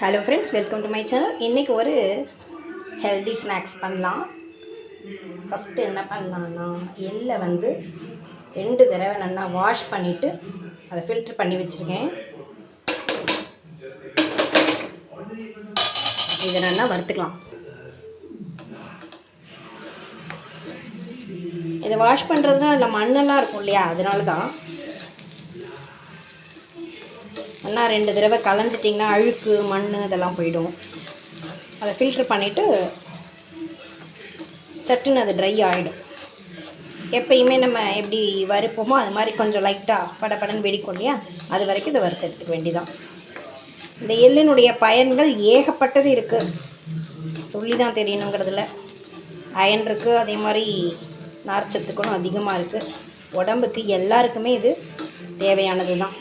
Hello friends, welcome to my channel. இன்றைக்கி ஒரு healthy snacks பண்ணலாம். ஃபஸ்ட்டு என்ன பண்ணலான்னா, எள்ளை வந்து 2 தடவை நல்லா வாஷ் பண்ணிவிட்டு அதை ஃபில்ட்ரு பண்ணி வச்சுருக்கேன். இதை நல்லா வறுத்துக்கலாம். இதை வாஷ் பண்ணுறதுனா இல்லை மண்ணெல்லாம் இருக்கும் இல்லையா, அதனால தான். நல்லா 2 தடவை கலந்துட்டிங்கன்னா அழுக்கு மண் இதெல்லாம் போயிடும். அதை ஃபில்ட்ரு பண்ணிவிட்டு சட்டுன்னு அது ட்ரை ஆகிடும். எப்பயுமே நம்ம எப்படி வறுப்போமோ அது மாதிரி கொஞ்சம் லைட்டாக படப்படன்னு வெடிக்கும் இல்லையா, அது வரைக்கும் இதை வறுத்து எடுத்துக்க வேண்டிதான். இந்த எள்ளினுடைய பயன்கள் ஏகப்பட்டது இருக்குது, சொல்லி தான் தெரியணுங்கிறதுல. அயன் இருக்குது, அதே மாதிரி நார்ச்சத்துக்களும் அதிகமாக இருக்குது. உடம்புக்கு எல்லாருக்குமே இது தேவையானது தான்.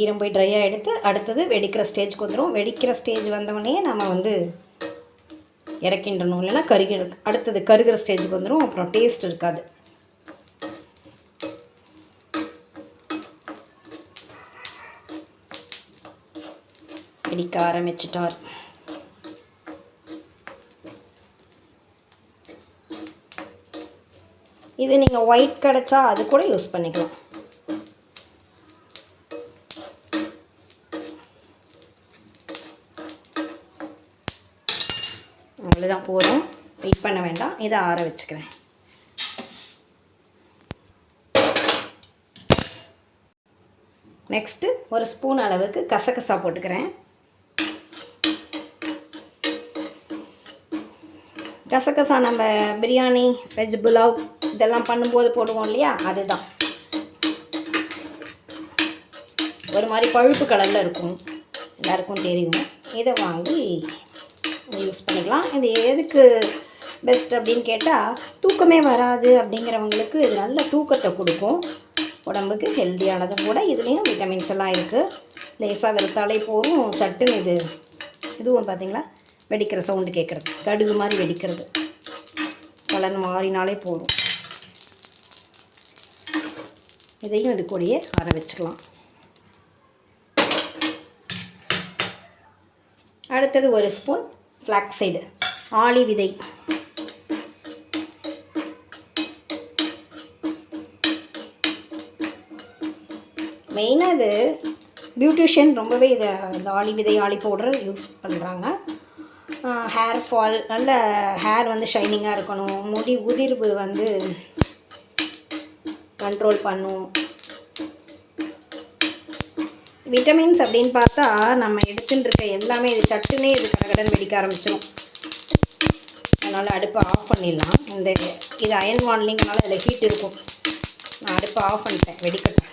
ஈரம் போய் ட்ரையாக எடுத்து அடுத்தது வெடிக்கிற ஸ்டேஜ்க்கு வந்துடும். வெடிக்கிற ஸ்டேஜ் வந்தவொடனே நம்ம வந்து இறக்கின்றணும், இல்லைன்னா அடுத்தது கருகிற ஸ்டேஜுக்கு வந்துடும். அப்புறம் டேஸ்ட் இருக்காது. வெடிக்க ஆரம்பிச்சிட்டார். இது நீங்கள் ஒயிட் கிடச்சா அது கூட யூஸ் பண்ணிக்கலாம். அவ்வளோதான், போதும். வெயிட் பண்ண வேண்டாம், இதை ஆற வச்சுக்கிறேன். நெக்ஸ்ட்டு ஒரு ஸ்பூன் அளவுக்கு கசகசா போட்டுக்கிறேன். கசகசா நம்ம பிரியாணி, வெஜ் புலாவ் இதெல்லாம் பண்ணும்போது போடுவோம் இல்லையா, அதுதான். ஒரு மாதிரி பழுப்பு கலரில் இருக்கும், எல்லாருக்கும் தெரியும். இதை வாங்கி யூஸ் பண்ணிக்கலாம். இது எதுக்கு பெஸ்ட் அப்படின்னு கேட்டால், தூக்கமே வராது அப்படிங்கிறவங்களுக்கு இது நல்ல தூக்கத்தை கொடுக்கும். உடம்புக்கு ஹெல்த்தியானதும் கூட. இதுலேயும் விட்டமின்ஸ் எல்லாம் இருக்குது. லேசாக வெறுத்தாலே போதும், சட்டுன்னு இதுவும் பார்த்திங்களா வெடிக்கிற சவுண்டு கேட்குறது, கடுகு மாதிரி வெடிக்கிறது, கலர் மாறினாலே போதும். இதையும் இது கூடயே ஆற வச்சுக்கலாம். அடுத்தது ஒரு ஸ்பூன் ஃப்ளாக்ஸ் சைடு, ஆளி விதை. மெயினாக இது பியூட்டிஷியன் ரொம்பவே இந்த ஆளி விதை, ஆளி பவுடர் யூஸ் பண்ணுறாங்க. ஹேர் ஃபால், நல்ல ஹேர் வந்து ஷைனிங்காக இருக்கணும், முடி உதிர்வு வந்து கண்ட்ரோல் பண்ணும். விட்டமின்ஸ் அப்படின்னு பார்த்தா நம்ம எடுத்துன்னு இருக்க எல்லாமே இது சட்டுனே இது கடகடன் வெடிக்க ஆரம்பிச்சிடும். அதனால் அடுப்பை ஆஃப் பண்ணிடலாம். இது அயன் வானலிங்கனால இதில் ஹீட் இருக்கும். நான் அடுப்பை ஆஃப் பண்ணிட்டேன், வெடிக்கட்டும்.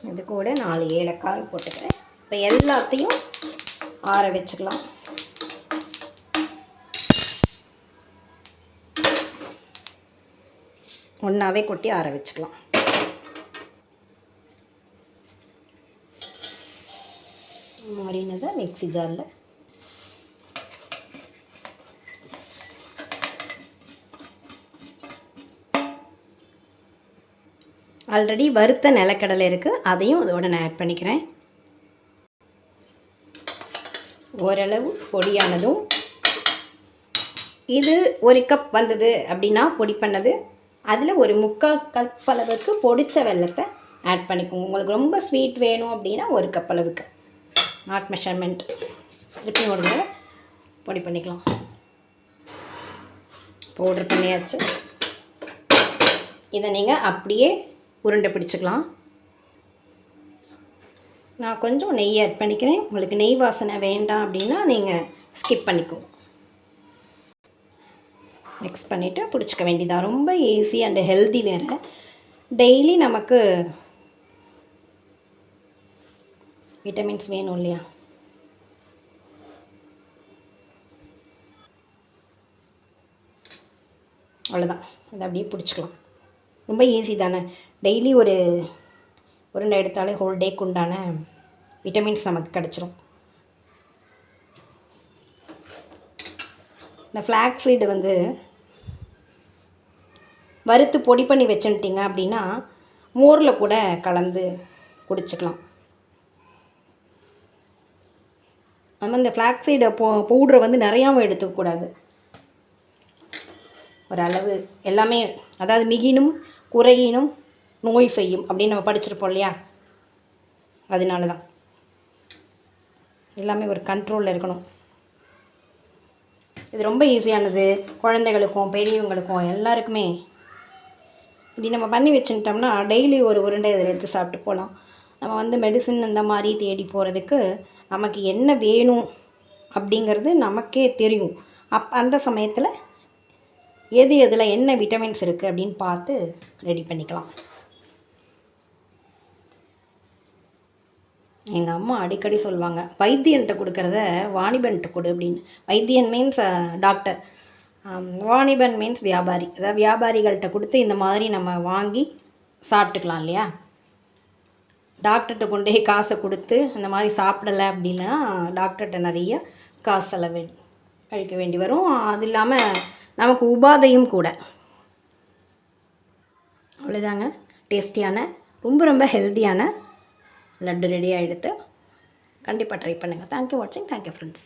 இது கூட 4 ஏலக்காய் போட்டுக்கிறேன். இப்போ எல்லாத்தையும் ஆற வச்சுக்கலாம். ஒன்றாவே கொட்டி ஆற வச்சுக்கலாம். மாறினதை மிக்ஸி ஜாரில் ஆல்ரெடி வறுத்த நிலக்கடலை இருக்குது, அதையும் அதோட நான் ஆட் பண்ணிக்கிறேன். ஓரளவு பொடியானதும், இது 1 கப் வந்தது அப்படின்னா பொடி பண்ணது, அதில் ஒரு 3/4 கப் அளவுக்கு பொடிச்ச வெல்லத்தை ஆட் பண்ணிக்கோங்க. உங்களுக்கு ரொம்ப ஸ்வீட் வேணும் அப்படின்னா 1 கப் அளவுக்கு, நாட் மெஷர்மெண்ட். திருப்பி ஒரு தடவை பொடி பண்ணிக்கலாம். பவுடர் பண்ணியாச்சு. இதை நீங்கள் அப்படியே உருண்டை பிடிச்சிக்கலாம். நான் கொஞ்சம் நெய் ஆட் பண்ணிக்கிறேன். உங்களுக்கு நெய் வாசனை வேண்டாம் அப்படின்னா நீங்கள் ஸ்கிப் பண்ணிக்கோங்க. மிக்ஸ் பண்ணிவிட்டு பிடிச்சிக்க வேண்டியதாக. ரொம்ப ஈஸி அண்டு ஹெல்தி வேறு. டெய்லி நமக்கு விட்டமின்ஸ் வேணும் இல்லையா? அவ்வளோதான், அதை அப்படியே பிடிச்சிக்கலாம். ரொம்ப ஈஸி தானே. டெய்லி ஒரு உருண்டை எடுத்தாலே ஹோல் டேக்கு உண்டான விட்டமின்ஸ் நமக்கு கிடச்சிரும். இந்த ஃப்ளாக்ஸ் சீடு வந்து வறுத்து பொடி பண்ணி வச்சுட்டிங்க அப்படின்னா மோரில் கூட கலந்து குடிச்சிக்கலாம். அது மாதிரி இந்த ஃப்ளாக்ஸ் சீடை பவுட்ரை வந்து நிறையாவும் எடுத்துக்கக்கூடாது. ஓரளவு எல்லாமே, அதாவது மிகினும் குறையினும் நோய் செய்யும் அப்படின்னு நம்ம படிச்சிருப்போம் இல்லையா? அதனால தான் எல்லாமே ஒரு கண்ட்ரோலில் இருக்கணும். இது ரொம்ப ஈஸியானது, குழந்தைகளுக்கும் பெரியவங்களுக்கும் எல்லாருக்குமே. இப்படி நம்ம பண்ணி வச்சுட்டோம்னா டெய்லி ஒரு உருண்டை இதில் எடுத்து சாப்பிட்டு போகலாம். நம்ம வந்து மெடிசின் இந்த மாதிரி தேடி போகிறதுக்கு நமக்கு என்ன வேணும் அப்படிங்கிறது நமக்கே தெரியும். அந்த சமயத்தில் எதில் என்ன விட்டமின்ஸ் இருக்குது அப்படின்னு பார்த்து ரெடி பண்ணிக்கலாம். எங்கள் அம்மா அடிக்கடி சொல்லுவாங்க, வைத்தியன்கிட்ட கொடுக்குறத வாணிபன்கிட்ட கொடு அப்படின்னு. வைத்தியன் மீன்ஸ் டாக்டர், வாணிபன் மீன்ஸ் வியாபாரி. அதாவது வியாபாரிகள்கிட்ட கொடுத்து இந்த மாதிரி நம்ம வாங்கி சாப்பிட்டுக்கலாம் இல்லையா? டாக்டர்கிட்ட கொண்டு போய் காசை கொடுத்து அந்த மாதிரி சாப்பிடலை அப்படின்னா டாக்டர்கிட்ட நிறைய காசு அழிக்க வேண்டி வரும். அது இல்லாமல் நமக்கு உபாதையும் கூட. அவ்வளோதாங்க, டேஸ்டியான ரொம்ப ரொம்ப ஹெல்த்தியான லட்டு ரெடி ஆகிடுது. கண்டிப்பாக ட்ரை பண்ணுங்கள். தேங்க்யூ வாட்சிங். Thank you friends.